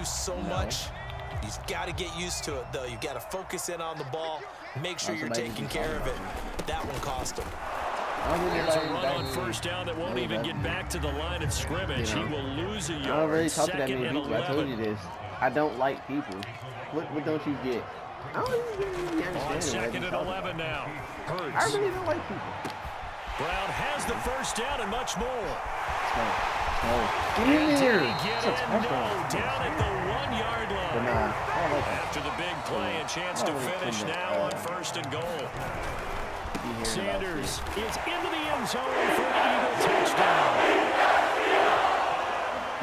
do so much. You've got to get used to it, though. You've got to focus in on the ball, make sure you're taking care of it. That one cost him. There's a run on first down that won't even get back to the line of scrimmage. He will lose a yard. I already talked to that Second many and people. I told you 11. this. I don't like people. What don't you get? I don't really On understand second it. and 11 now. I Hurts. really don't like people. Brown has the first down and much more. Get in there. Get in? No, down at the 1-yard But line. nah, I don't like that. After the big play, a chance to finish now on first and goal. Sanders is into the end zone for an Eagle touchdown.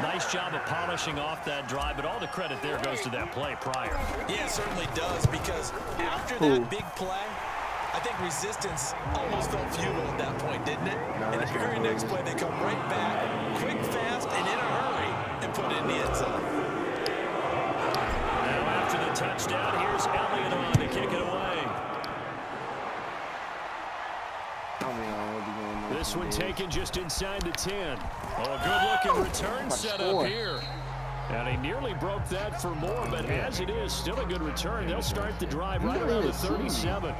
Nice job of polishing off that drive, but all the credit there goes to that play prior. Yeah, it certainly does, because after that big play, I think resistance almost felt futile at that point, didn't it? And the very next play, they come right back, quick, fast, and in a hurry, and put it in the end zone. Now after the touchdown, here's Elliott on to kick it away. This one taken just inside the 10. Oh, a good-looking return set up here. And he nearly broke that for more, but as it is, still a good return. They'll start the drive right around the 37.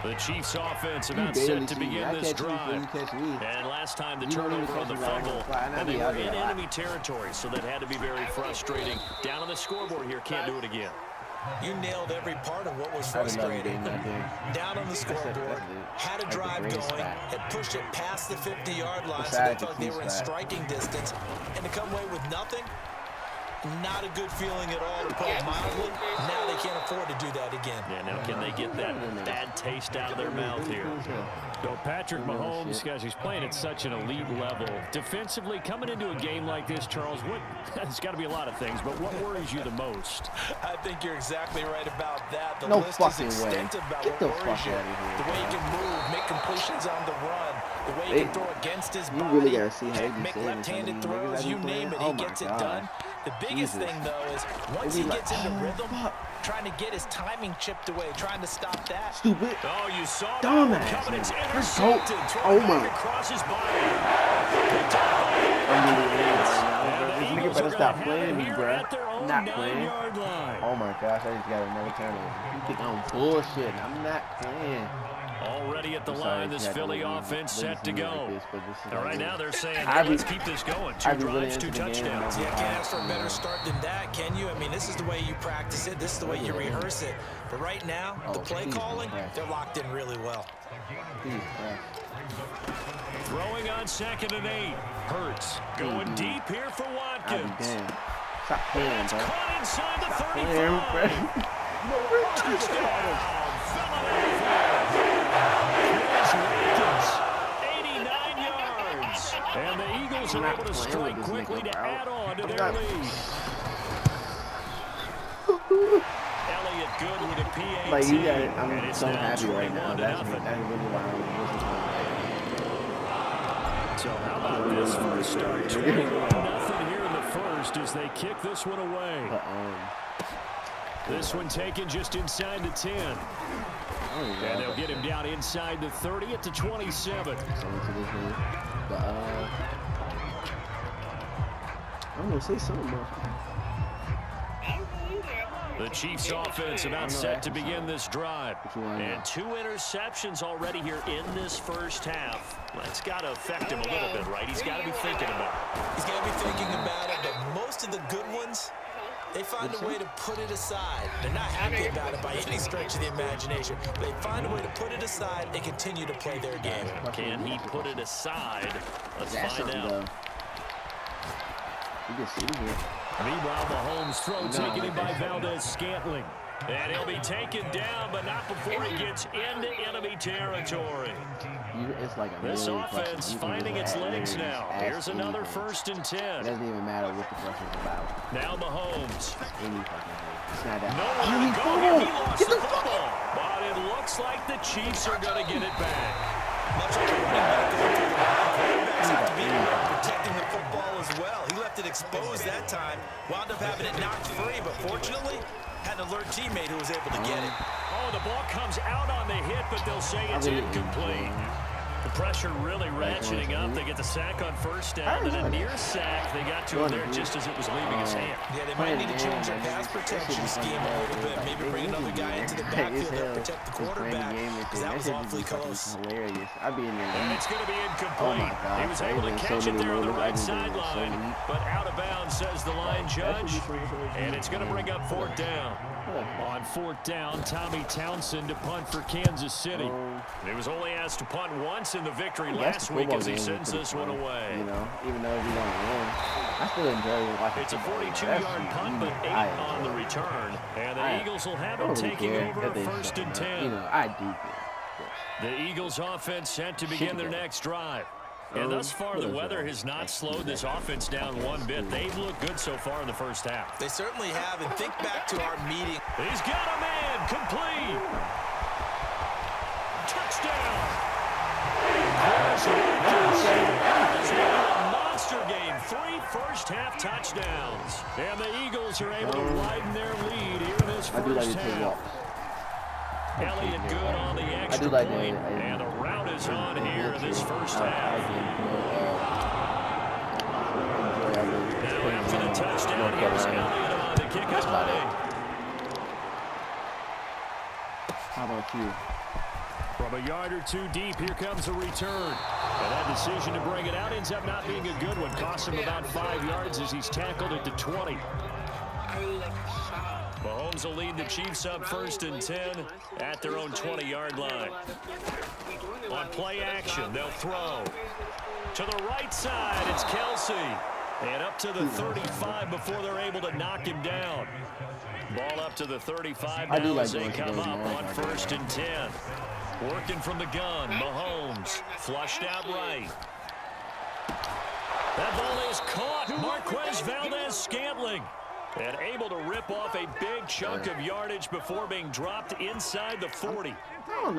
The Chiefs' offense about set to begin this drive. And last time the turnover on the fumble, and they were in enemy territory, so that had to be very frustrating. Down on the scoreboard here, can't do it again. You nailed every part of what was frustrating. Down on the scoreboard, had a drive going, had pushed it past the 50-yard line, so they felt they were in striking distance, and to come away with nothing, not a good feeling at all, to put it mildly. Now they can't afford to do that again. Yeah, now can they get that bad taste out of their mouth here? So Patrick Mahomes, guys, he's playing at such an elite level. Defensively, coming into a game like this, Charles, it's got to be a lot of things, but what worries you the most? I think you're exactly right about that. The No list fucking is way. extensive about Get the what worries fuck you. out of here, The way he can move, make completions on the run, the way he can throw against his body, really gotta see how he be make saving left-handed some of these throws, you niggas name it, playing. he gets it done. The biggest thing, though, is once he gets into rhythm, trying to get his timing chipped away, trying to stop that. Stupid. Oh, you saw that Dumbass, coming. It's man. intercepted. Oh, my. Across his body. This nigga better stop playing me, bro. Not playing. Line. Oh my gosh, I just got another turnover. You think I'm bullshit. I'm not playing. Already at the line, this Philly offense set to go. All right, now they're saying, hey, let's keep this going. 2 drives, 2 touchdowns. Yeah, can't ask for a better start than that, can you? I mean, this is the way you practice it. This is the way you rehearse it. But right now, the play calling, they're locked in really well. Throwing on 2nd and 8. Hurts going deep here for Watkins. Stop playing, bro. Caught inside the 35. Touchdown. 89 yards. And the Eagles are able to strike quickly to add on to their lead. Elliott good with a PAT. Like, you got it. I'm so happy right now. That's really why I'm So how about this for a start? 21-0 here in the first as they kick this one away. This one taken just inside the 10. And they'll get him down inside the 30 at the 27. I'm going to say something more. The Chiefs offense about set to begin this drive. And 2 interceptions already here in this first half. That's got to affect him a little bit, right? He's got to be thinking about it. He's got to be thinking about it, but most of the good ones, they find a way to put it aside. They're not happy about it by any stretch of the imagination. They find a way to put it aside and continue to play their game. Can he put it aside? Let's find out. You can see here. Meanwhile, Mahomes' throw taken in by Valdez-Scantling. And he'll be taken down, but not before he gets into enemy territory. It's like a this offense finding its legs now. Here's another 1st and 10. It doesn't even matter what the pressure's about. Now Mahomes. Any fucking thing. It's not that. No one to go here. He lost the football. But it looks like the Chiefs are going to get it back. Much like running back over the line, quarterbacks have to be protecting the football as well. He left it exposed that time. Wound up having it knocked free, but fortunately, had an alert teammate who was able to get it. Oh, the ball comes out on the hit, but they'll say it's incomplete. The pressure really ratcheting up. They get the sack on first down, and a near sack. They got to him there just as it was leaving his hand. Yeah, they might need to change their pass protection scheme a little bit. Maybe bring another guy into the backfield to protect the quarterback, because that was awfully close. Hilarious. I'd be in there. And it's going to be incomplete. He was able to catch it there on the right sideline, but out of bounds, says the line judge. And it's going to bring up fourth down. On fourth down, Tommy Townsend to punt for Kansas City. He was only asked to punt once in the victory last week as he sends this one away. You know, even though we don't win, I still enjoy watching. It's a 42-yard punt, but 8 on the return. And the Eagles will have it taking over first and 10. You know, I do care. The Eagles offense set to begin their next drive. And thus far, the weather has not slowed this offense down one bit. They've looked good so far in the first half. They certainly have. And think back to our meeting. He's got a man. Complete. Touchdown. Monster game. 3 first-half touchdowns. And the Eagles are able to widen their lead here in this first half. Elliott good on the extra point, and the route is on here in this first half. Now after the touchdown, here's Elliott on to kick it away. How about you? From a yard or two deep, here comes a return. And that decision to bring it out ends up not being a good one. Costs him about 5 yards as he's tackled at the 20. Mahomes will lead the Chiefs up first and 10 at their own 20-yard line. On play action, they'll throw. To the right side, it's Kelsey. And up to the 35 before they're able to knock him down. Ball up to the 35 now as they come up on first and 10. Working from the gun, Mahomes flushed out right. That ball is caught. Marquez Valdez-Scantling. And able to rip off a big chunk of yardage before being dropped inside the 40.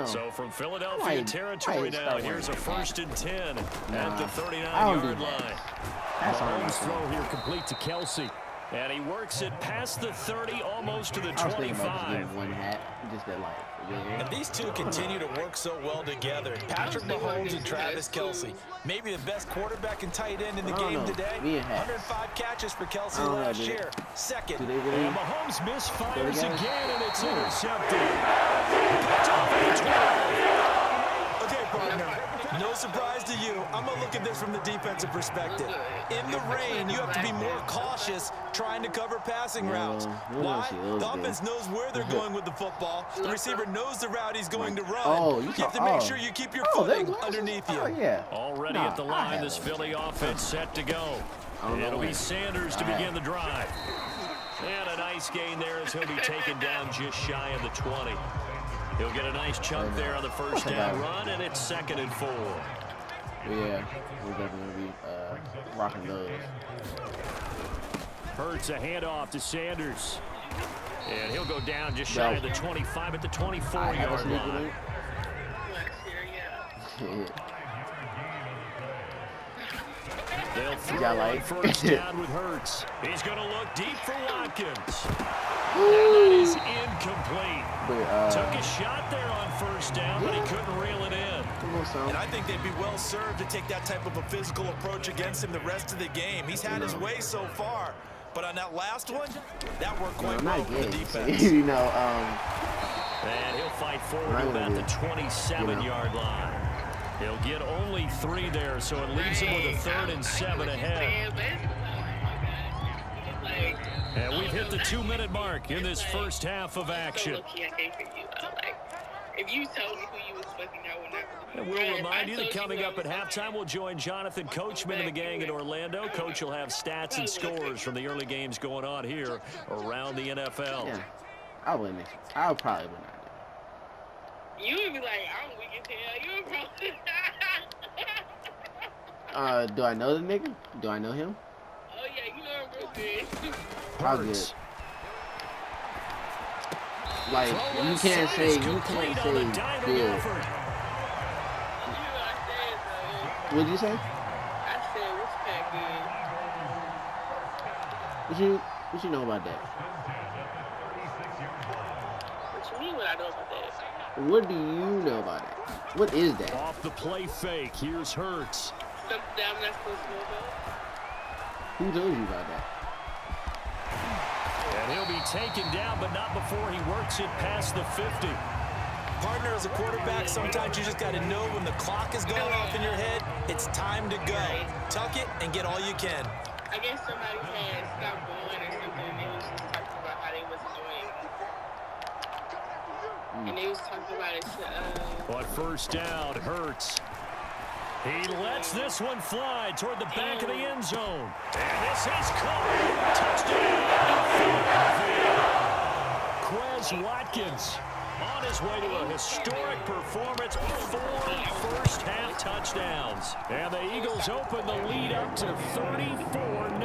So from Philadelphia territory now, here's a first and 10 at the 39-yard line. Mahomes throw here complete to Kelsey. And he works it past the 30, almost to the 25. And these two continue to work so well together. Patrick Mahomes and Travis Kelsey. Maybe the best quarterback and tight end in the game today. 105 catches for Kelsey last year. Second. And Mahomes misfires again, and it's intercepted. Okay, partner. No surprise to you. I'm going to look at this from the defensive perspective. In the rain, you have to be more cautious trying to cover passing routes. Why? The offense knows where they're going with the football. The receiver knows the route he's going to run. You have to make sure you keep your footing underneath you. Already at the line, this Philly offense set to go. It'll be Sanders to begin the drive. And a nice gain there as he'll be taken down just shy of the 20. He'll get a nice chunk there on the first down run, and it's 2nd and 4. Yeah, we're definitely be rocking those. Hurts a handoff to Sanders. And he'll go down just shy of the 25 at the 24-yard line. They'll throw on first down with Hurts. He's going to look deep for Watkins. And that is incomplete. Took a shot there on first down, but he couldn't reel it in. And I think they'd be well served to take that type of a physical approach against him the rest of the game. He's had his way so far. But on that last one, that worked quite well for the defense. You know, and he'll fight forward to about the 27-yard line. He'll get only 3 there, so it leaves him with a 3rd and 7 ahead. And we've hit the 2-minute mark in this first half of action. If you told me who you was fucking, I would not. And we'll remind you that coming up at halftime, we'll join Jonathan Coachman and the gang in Orlando. Coach will have stats and scores from the early games going on here around the NFL. Yeah, I wouldn't. I probably would not. You would be like, I'm weak as hell. You probably. Do I know the nigga? Do I know him? Oh yeah, you know him real good. How good? Like you can't say good. What'd you say? I said, what's that good? What you know about that? What you mean what I know about that? What do you know about it? What is that? Off the play fake. Here's Hurts. Something I'm not supposed to know about. Who told you about that? And he'll be taken down, but not before he works it past the 50. Partner, as a quarterback, sometimes you just got to know when the clock is going off in your head, it's time to go. Tuck it and get all you can. I guess somebody had stopped going or something, and they was just talking about how they wasn't doing it. And they was talking about it. But first down, Hurts. He lets this one fly toward the back of the end zone. And this is caught. Touchdown. Quez Watkins on his way to a historic performance, 4 first-half touchdowns. And the Eagles open the lead up to 34-0.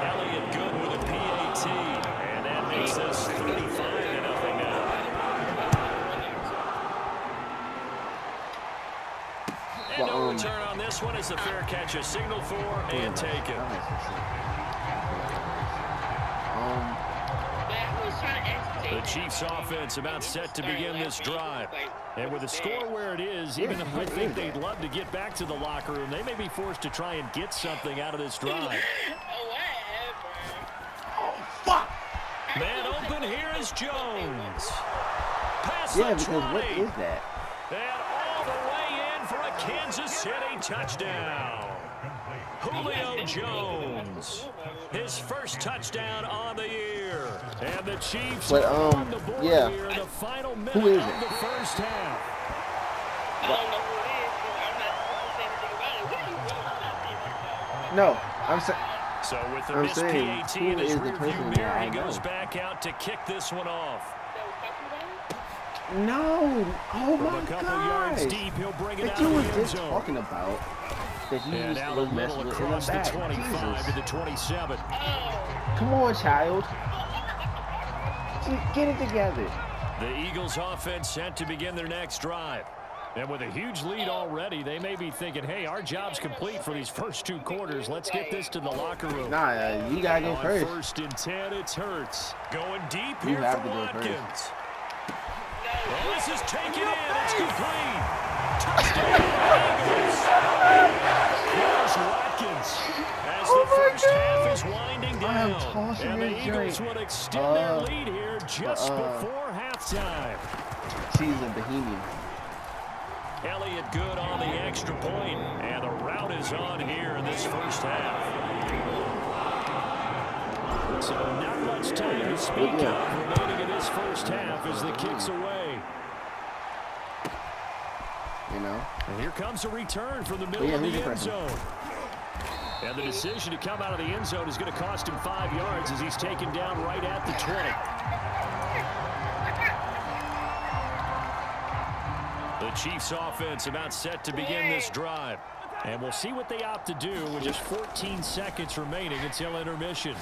Elliott Good with a PAT, and that makes this 35-0 now. And no return on this one as the fair catch is signaled for and taken. The Chiefs offense about set to begin this drive. And with the score where it is, even if I think they'd love to get back to the locker room, they may be forced to try and get something out of this drive. Oh, fuck. Man open, here is Jones. Pass Yeah, the because 20. what is that? And all the way in for a Kansas City touchdown. Julio Jones, his first touchdown on the year. And the Chiefs are on the board here in the final minute of the first half. I don't know who it is, but I'm not supposed to say anything about it. What are you No, I'm saying. So with the I'm missed saying, PAT who in his is the rearview person mirror, that I he goes know? back out to kick this one off. No. Oh, From my a couple God. yards deep, he'll bring it That out you of was the end just zone. talking about. That you And just out a was messing little with in the across the back. 25 Jesus. to the 27. Come on, child. Get it together. The Eagles offense set to begin their next drive. And with a huge lead already, they may be thinking, hey, our job's complete for these first 2 quarters. Let's get this to the locker room. Nah, you gotta go On first. first and 10, it's Hurts. Going deep You here have for to go Watkins. Well, this is taken in. It's complete. Touchdown, Eagles. Here's Watkins as the first half is winding down. And the Eagles will extend their lead here just before halftime. She's a Bohemian. Elliott Good on the extra point, and the route is on here in this first half. So not much time to speak of remaining in this first half as the kick's away. You know? And here comes a return from the middle of the end zone. And the decision to come out of the end zone is going to cost him 5 yards as he's taken down right at the 20. The Chiefs offense about set to begin this drive. And we'll see what they opt to do with just 14 seconds remaining until intermission.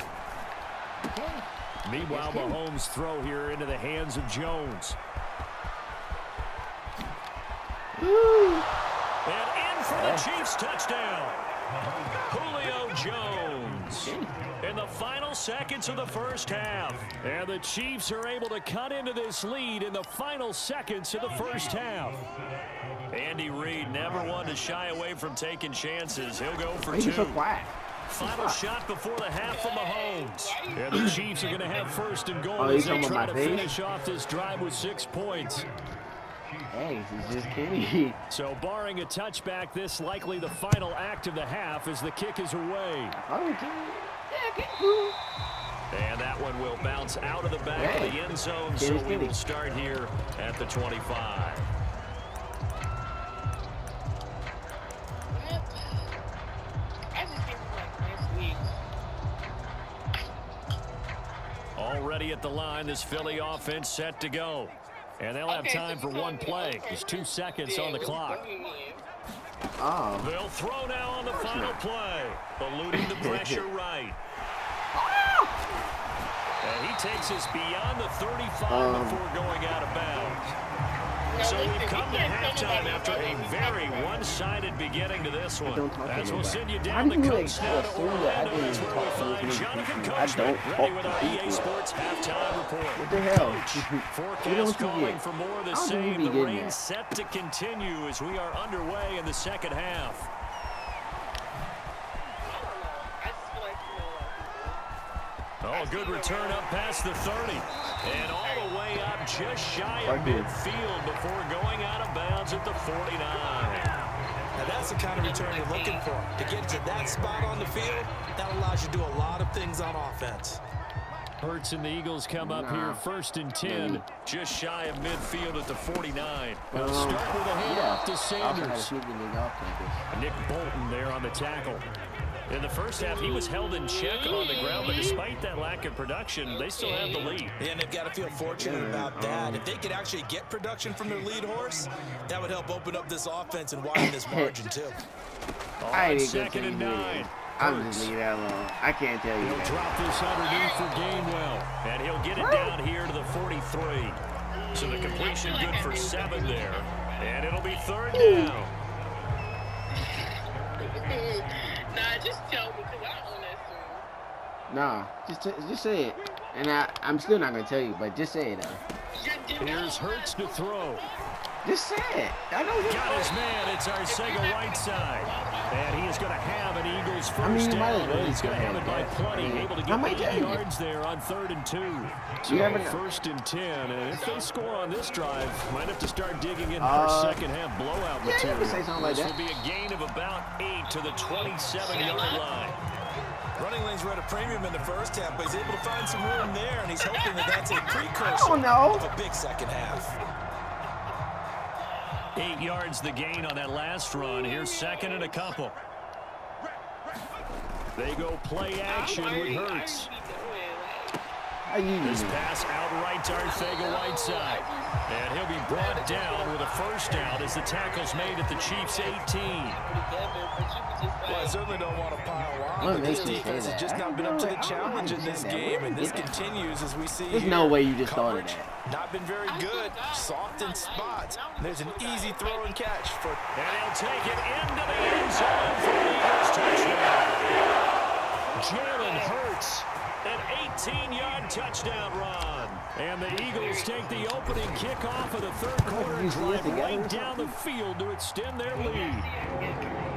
Meanwhile, Mahomes' throw here into the hands of Jones. And in for the Chiefs touchdown. Julio Jones in the final seconds of the first half. And the Chiefs are able to cut into this lead in the final seconds of the first half. Andy Reid never one to shy away from taking chances. He'll go for 2. He's so quiet. Final shot before the half from Mahomes. And the Chiefs are going to have first and goal Oh, as you they talking try about to my finish off this drive with 6 points. Hey, he's just kidding. So barring a touchback, this likely the final act of the half as the kick is away. And that one will bounce out of the back of the end zone, so we will start here at the 25. Already at the line, this Philly offense set to go. And they'll have time for one play. There's 2 seconds on the clock. They'll throw now on the final play. Eluding the pressure right. And he takes us beyond the 35 before going out of bounds. So we've come to halftime after a very one-sided beginning to this one. As we'll send you down the coast now to Orlando, that's where we find Jonathan Coachman ready with our EA Sports halftime report. What the hell? Forecast calling for more of the same. The rain set to continue as we are underway in the second half. Oh, good return up past the 30. And all the way up just shy of midfield before going out of bounds at the 49. Now that's the kind of return you're looking for. To get to that spot on the field, that allows you to do a lot of things on offense. Hurts and the Eagles come up here 1st and 10, just shy of midfield at the 49. They'll start with a handoff to Sanders. Nick Bolton there on the tackle. In the first half, he was held in check on the ground, but despite that lack of production, they still have the lead. Yeah, and they've got to feel fortunate about that. If they could actually get production from their lead horse, that would help open up this offense and widen this margin, too. I ain't 2nd and 9. I'm just leaving that alone. I can't tell you He'll drop this underneath for Gainwell, and he'll get it down here to the 43. So the completion good for 7 there, and it'll be 3rd down. Nah, just tell me, because I own that song. Nah, just say it. And I'm still not going to tell you, but just say it, though. Here's Hurts to throw. Just say it. I know you got his man. It's Arcega right side. And he is going to have an Eagles first down. He's going to have it by plenty. Able to get 8 yards there on 3rd and 2. So 1st and 10. And if they score on this drive, might have to start digging in for second half blowout material. This will be a gain of about 8 to the 27-yard line. Running lanes were at a premium in the first half, but he's able to find some room there, and he's hoping that that's a precursor of a big second half. 8 yards the gain on that last run. Here's 2nd and a couple. They go play action with Hurts. This pass outright to Arcega Whiteside. And he'll be brought down with a first down as the tackle's made at the Chiefs' 18. Well, I certainly don't want to pile on, but this defense has just not been up to the challenge in this game, and this continues as we see. There's no way you just thought of that. Not been very good, soft in spots. There's an easy throw and catch for. And he'll take it into the end zone for the Eagles touchdown. Jalen Hurts, an 18-yard touchdown run. And the Eagles take the opening kickoff of the third quarter drive right down the field to extend their lead.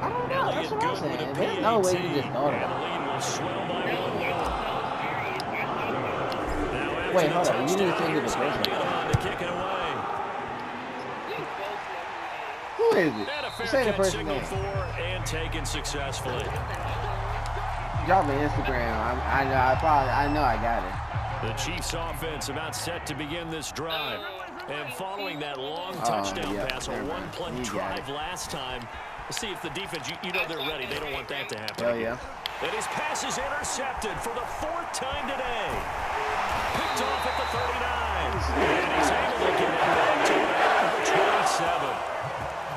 I don't know. That's what I'm saying. There's no way you just thought of And the lead will swell by 1. Wait, hold on. You need to change the first one. To kick it away. Who is it? And a fair Say the catch person signal name. for and taken successfully. Drop me Instagram. I know I got it. The Chiefs offense about set to begin this drive. And following that long touchdown pass, a one-play drive last time, let's see if the defense, you know they're ready. They don't want that to happen. Hell yeah. And his pass is intercepted for the 4th time today. Picked off at the 39. And he's able to get it back to the 27.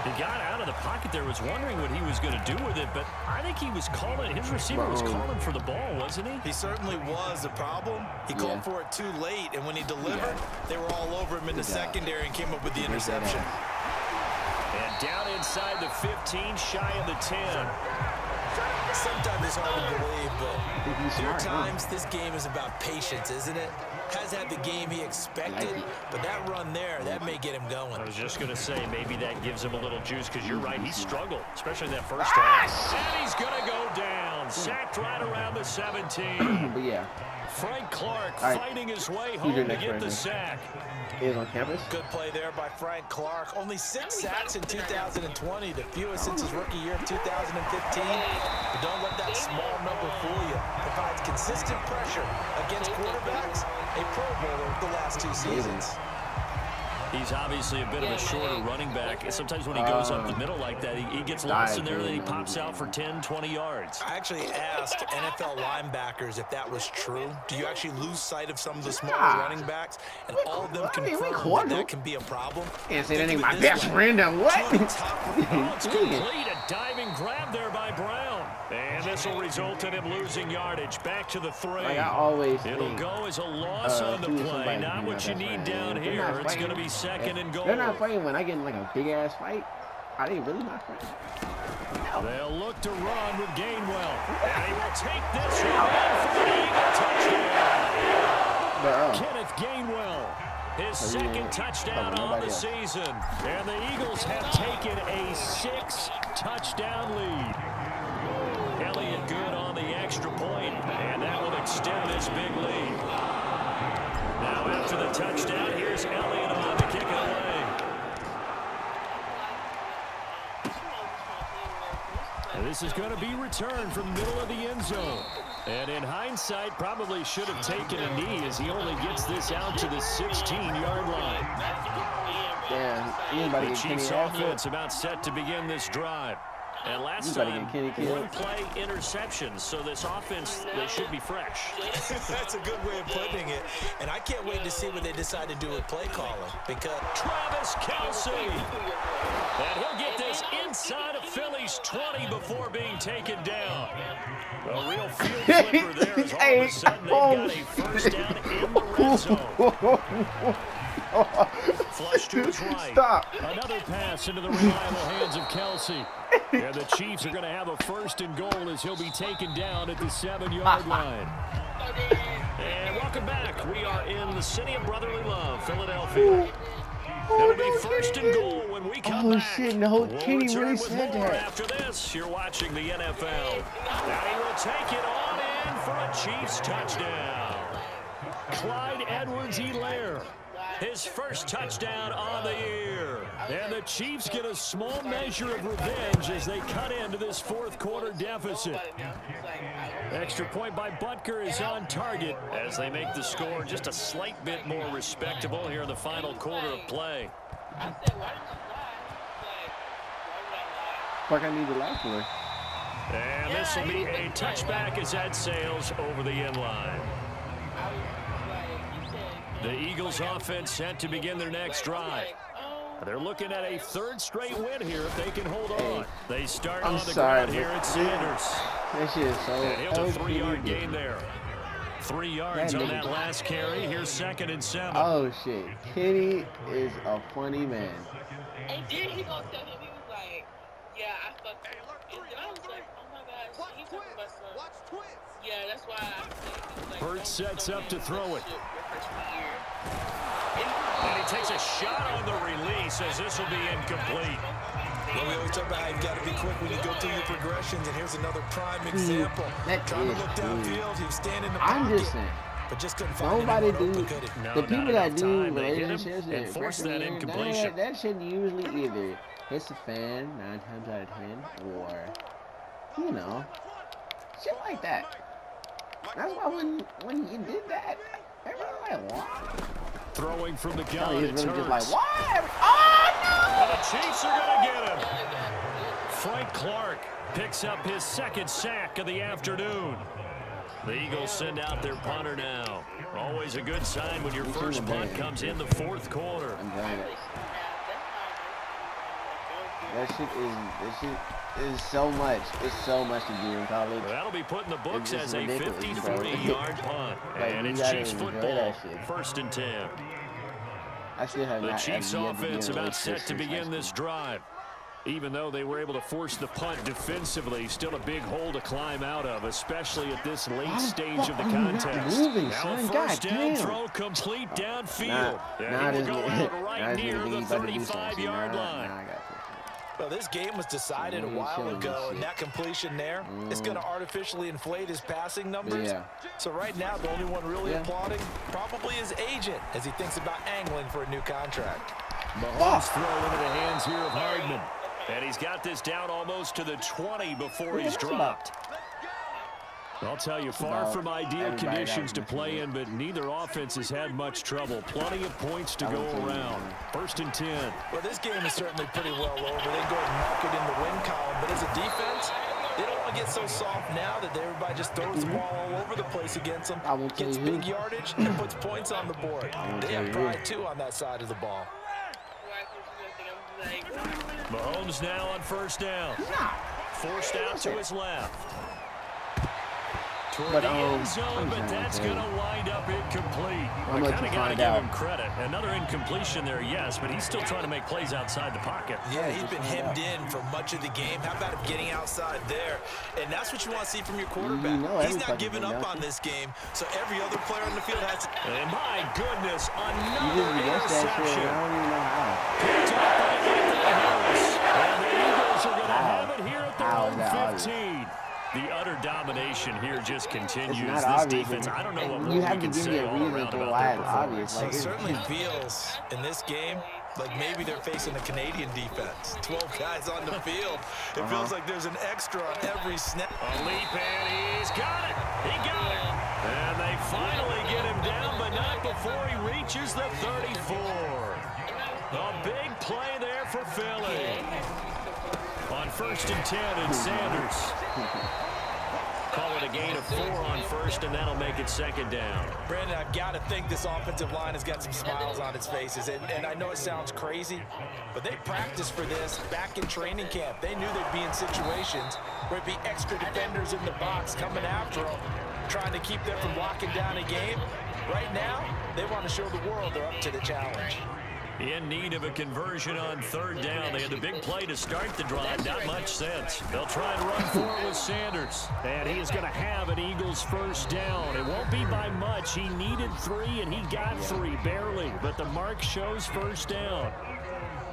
He got out of the pocket there, was wondering what he was going to do with it, but I think he was calling, his receiver was calling for the ball, wasn't he? He certainly was. The problem, he called for it too late, and when he delivered, they were all over him in the secondary and came up with the interception. And down inside the 15, shy of the 10. Sometimes it's hard to believe, but there are times this game is about patience, isn't it? Has had the game he expected, but that run there, that may get him going. I was just going to say, maybe that gives him a little juice, because you're right, he struggled, especially that first half. And he's going to go down, sacked right around the 17. But yeah. Frank Clark fighting his way home to get the sack. He was on campus. Good play there by Frank Clark. Only 6 sacks in 2020, the fewest since his rookie year of 2015. But don't let that small number fool you. Provides consistent pressure against quarterbacks, a Pro Bowler the last 2 seasons. He's obviously a bit of a shorter running back. Sometimes when he goes up the middle like that, he gets lost in there, and then he pops out for 10, 20 yards. I actually asked NFL linebackers if that was true. Do you actually lose sight of some of the smaller running backs? And all of them confirmed that can be a problem. Can't say that ain't my best friend. What? Oh, it's complete. A diving grab there by Brown. And this will result in him losing yardage. Back to the 3. Like I always It'll think, go as a loss on the play. Not what you need down here. It's going to be second and goal. They're not fighting when I get in like a big ass fight. Are they really not fighting? No. They'll look to run with Gainwell. And he will take this one for an Eagle touchdown. Kenneth Gainwell, his second touchdown on the season. And the Eagles have taken a 6-touchdown lead. Elliott good on the extra point, and that will extend this big lead. Now after the touchdown, here's Elliott on to kick it away. And this is going to be returned from the middle of the end zone. And in hindsight, probably should have taken a knee as he only gets this out to the 16-yard line. Yeah, the Chiefs offense about set to begin this drive. And last time, one-play interceptions, so this offense, they should be fresh. That's a good way of putting it. And I can't wait to see what they decide to do with play calling. Because Travis Kelce. And he'll get this inside of Philly's 20 before being taken down. A real field flipper there as all of a sudden they've got a first down in the red zone. Flush to his right. Stop. Another pass into the reliable hands of Kelce. And the Chiefs are going to have a first and goal as he'll be taken down at the 7-yard line. And welcome back. We are in the city of brotherly love, Philadelphia. It'll be first and goal when we come back. Oh, shit, no. We'll Kenny return really with said more that. after this. You're watching the NFL. Now he will take it on in for a Chiefs touchdown. Clyde Edwards-Helaire. His first touchdown on the year. And the Chiefs get a small measure of revenge as they cut into this fourth-quarter deficit. Extra point by Butker is on target as they make the score just a slight bit more respectable here in the final quarter of play. Fuck, I need the light for. And this will be a touchback as that sails over the end line. The Eagles offense set to begin their next drive. They're looking at a third straight win here if they can hold on. They start on the ground here at Sanders. That shit is so... And he'll have a 3-yard gain there. 3 yards on that last carry. Here's 2nd and 7. Oh, shit. Kenny is a funny man. And then he gonna tell him, he was like, yeah, I fucked him. And then I was like, oh my gosh, he talking about some. Yeah, that's why I was like, Burt sets up to throw it. And he takes a shot on the release as this will be incomplete. Well, we always talk about how you've got to be quick when you go through your progressions, and here's another prime example. Trying to look downfield, he was standing in the pocket. I'm just saying. But just couldn't find nobody anyone do open, could he? No, the people that do relationships and force that incompletion. That shit usually either hits the fan 9 times out of 10, or you know, shit like that. That's why when you did that, everybody was like, what? Throwing from the No, gun, he's it's really just Hurts. like, what? Oh And the Chiefs are going to get him. Frank Clark picks up his 2nd sack of the afternoon. The Eagles send out their punter now. Always a good sign when your first punt comes in the fourth quarter. I'm glad that shit is so much. It's so much to do in college. Well, that'll be put in the books as a ridiculous, 53-yard punt. Like, And you it's gotta Chiefs enjoy football, that shit. 1st and 10. I still have The not Chiefs yet to offense be able about to set to switch begin since this drive. Even though they were able to force the punt defensively, still a big hole to climb out of, especially at this late stage of the contest. Moving, Now son? first God down damn. throw complete downfield. Nah, And he will go out nah, right this near nigga the about to do something. 35-yard Nah, line. I got this. Well, this game was decided a while ago, and that completion there is going to artificially inflate his passing numbers. Yeah. So right now, the only one really applauding probably his agent as he thinks about angling for a new contract. Mahomes throw into the hands here of Hardman. And he's got this down almost to the 20 before he's dropped. I'll tell you, far from ideal conditions to play in, but neither offense has had much trouble. Plenty of points to go around. 1st and 10. Well, this game is certainly pretty well over. They go and mark it in the win column, but as a defense, they don't want to get so soft now that everybody just throws the ball all over the place against them, gets big yardage, and puts points on the board. They have pride, too, on that side of the ball. Mahomes now on 1st down. Forced out to his left. toward But, the end zone, but that's going to wind up incomplete. I kind of got to give him credit. Another incompletion there, yes, but he's still trying to make plays outside the pocket. Yeah, he's been hemmed in for much of the game. How about him getting outside there? And that's what you want to see from your quarterback. He's not giving up on this game, so every other player on the field has to. And my goodness, another interception. interception. I don't even know how. Picked up by Anthony Harris. And the Eagles are going to have it here at their own 15. The utter domination here just continues. It's not this obvious. defense, I don't know what You more have we to can give me say a all reason around for about why their it's performance. obvious. Like, It certainly feels in this game like maybe they're facing a Canadian defense. 12 guys on the field. It feels like there's an extra on every snap. A leap, and he's got it. He got it. And they finally get him down, but not before he reaches the 34. A big play there for Philly. On 1st and 10, it's Sanders. Call it a gain of 4 on 1st, and that'll make it 2nd down. Brandon, I've got to think this offensive line has got some smiles on its faces. And I know it sounds crazy, but they practiced for this back in training camp. They knew they'd be in situations where it'd be extra defenders in the box coming after them, trying to keep them from locking down a game. Right now, they want to show the world they're up to the challenge. In need of a conversion on 3rd down. They had the big play to start the drive. Not much sense. They'll try and run for it with Sanders. And he is going to have an Eagles 1st down. It won't be by much. He needed 3, and he got 3, barely. But the mark shows 1st down.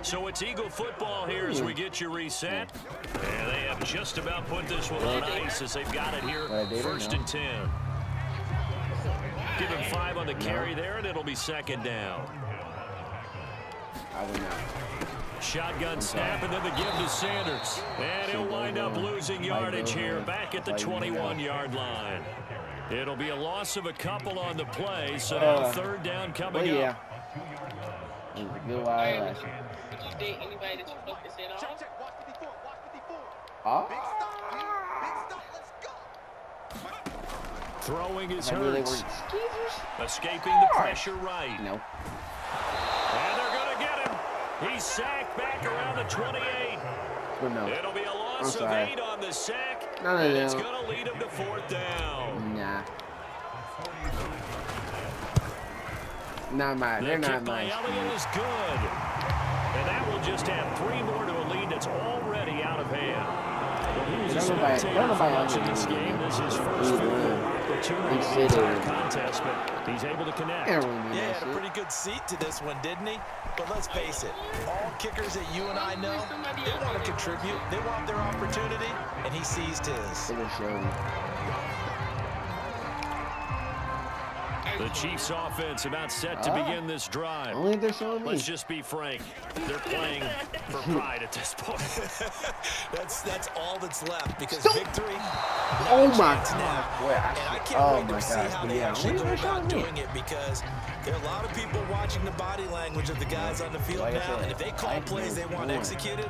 So it's Eagle football here as we get you reset. And they have just about put this one on ice as they've got it here. 1st and 10. Give him 5 on the carry there, and it'll be 2nd down. I don't know. Shotgun snap, and then the give to Sanders. And he'll wind up losing yardage here back at the 21-yard line. It'll be a loss of a couple on the play, so now 3rd down coming up. It was a good while last year. Did you date anybody that you focus in on? Throwing his I knew they Hurts. were Escaping the pressure right. No. And they're going to get him. He's sacked back around the 28. But no. It'll be a loss of 8 on the sack. No, and it's going to lead him to 4th down. Nah. Not mine. They're not mine. The kick by Elliott is good. And that will just add 3 more to a lead that's already out of hand. Well, he was a spectator for much of this game. This is his first football opportunity in the contest, but he's able to connect. Yeah, he had a pretty good seat to this one, didn't he? But let's face it, all kickers that you and I know, they want to contribute. They want their opportunity, and he seized his. The Chiefs offense about set to begin this drive. Only they're showing me. Let's just be frank. They're playing for pride at this point. that's all that's left because victory. Oh my God! Boy, and I can't wait to see how they actually go about doing it because there are a lot of people watching the body language of the guys on the field now, and if they call plays they want executed,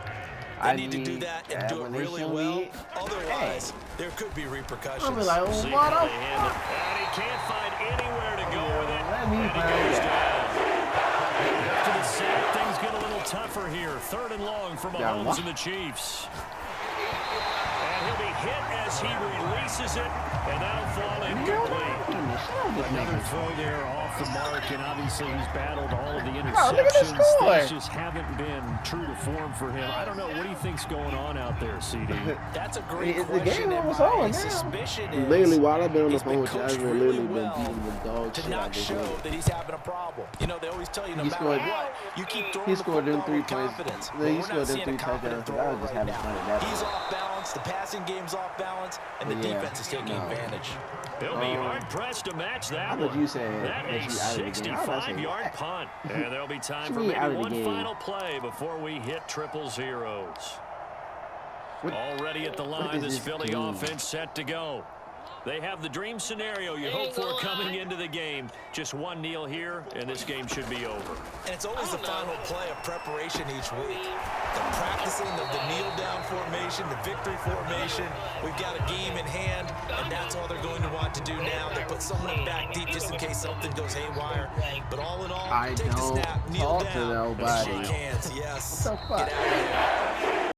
they need to do that and do it really well. Otherwise, there could be repercussions. I'll be like, See what how up? they handle it. And he can't find anywhere to go with it. Let me And he find goes that. down. After the sack, things get a little tougher here. 3rd and long for Mahomes and the Chiefs. And he'll be hit as he releases it, and that'll fall incomplete. Another throw there off the mark, and obviously he's battled all of the interceptions. Things just haven't been true to form for him. I don't know. What do you think's going on out there, CD? That's a great The question. game almost over now. Suspicion is Literally, while I've been on the he's phone with you, coached I've really literally well been beating the dog to shit out not of this show league. that he's having a problem. You know, they always tell you no matter what, you keep throwing He the scored them football 3 with points. confidence. He Well, we're scored not them seeing 3 a confident touchdowns. I was thrower just right having fun at that now. He's point. off balance. The passing game's off balance, and the defense is taking advantage. They'll be hard-pressed to match that How one. would you say That that is you out a of the game? How would I say 65-yard that? punt. And there'll be time for me maybe out of the one game. final play before we hit triple zeros. Already at the line, this Philly offense set to go. They have the dream scenario you hope for coming into the game. Just one kneel here, and this game should be over. And it's always the final play of preparation each week. The practicing of the kneel-down formation, the victory formation. We've got a game in hand, and that's all they're going to want to do now. They put someone back deep just in case something goes haywire. But all in all, take the snap, kneel down, and shake hands. Yes. What the fuck? Get out of here.